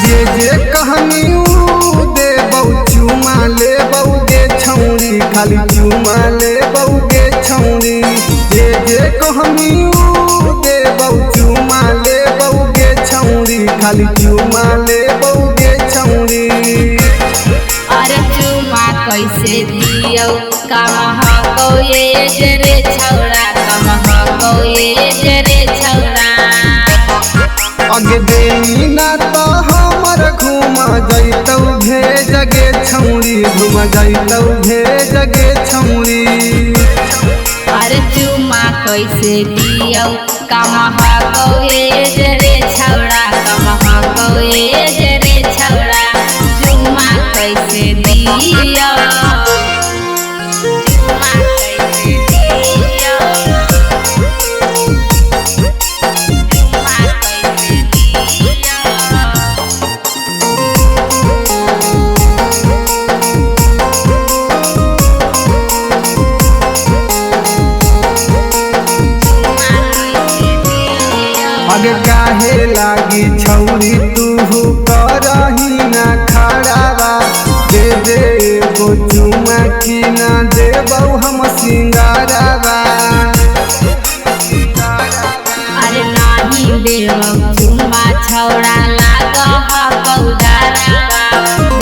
जे जे कहनी दे बहु चुमा ले बहु गे छौरी खाली चुमा ले बहु गे छौरी जे जे कहनी दे बहु चुमा ले बहु गे छौरी खाली चुमा ले बहु गे छौरी। अरे चुमा कैसे दियो कमह कोए जरे छौड़ा कमह कोए जरे छौड़ा अगे देनी ना तो हमर घूमा जैतौ भेज गे छौरी घूमा जैतौ भेज गे छौरी। अरे चुमा कैसे दियो कमह कोए जरे छौड़ा कमह कोए जरे छौड़ा चुमा कैसे दियो चुमा कैसे दियो चुमा कैसे दियो। अगे काहे लागी छौरी तू करही ना खड़ावा दे दे एगो चुमा की ना देबौ हम सिंगारावा। अरे नाही देव चुमा छौड़ा लागह कौदारावा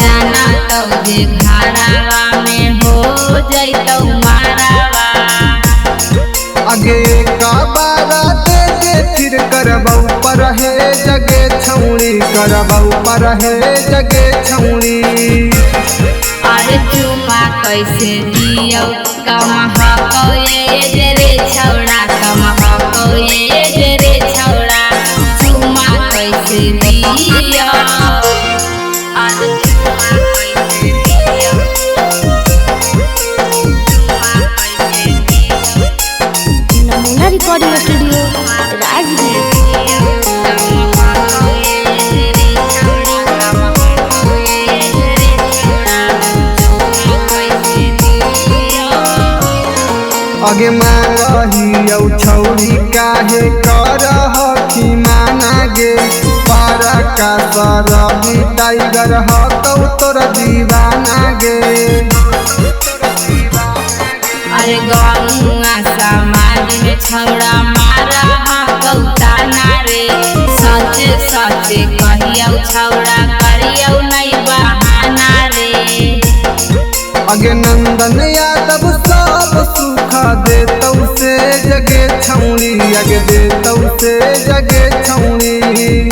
जाना तो जे घरावा में हो जैतौ मारावा। अगे काबारा दे दे फिर करबौ परहे जगे छौरी करबौ परहे जगे छौरी। अरे चुमा कैसे दियो कमह कोए जरे छौड़ा कमह कोए जरे छौड़ा चुमा कैसे दियो अरे चुमा कैसे दियो चुमा कैसे दियो। नमूना रिकॉर्डिंग स्टूडियो राजगीर। अगे मांगहियौ छौरी काहे करह की माना गे पारा का सरबी टाइगर हतौ तोर दीवाना गे। अरे गौआ समाज में छौड़ा मारा कौताना रे सच सच कहियौ छौड़ा करियौ नहीं बहाना रे। अगे नंदन यादव सब सुख देतौ से जगे छौरी अगे देतौ से जगे छौरी।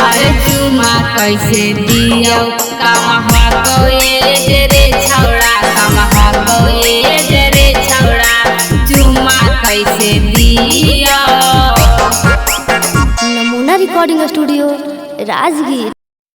अरे चुमा कैसे दियो कमह कोए जरे छौड़ा कमह कोए जरे छौड़ा चुमा कैसे दियो। नमूना रिकॉर्डिंग स्टूडियो राजगीर।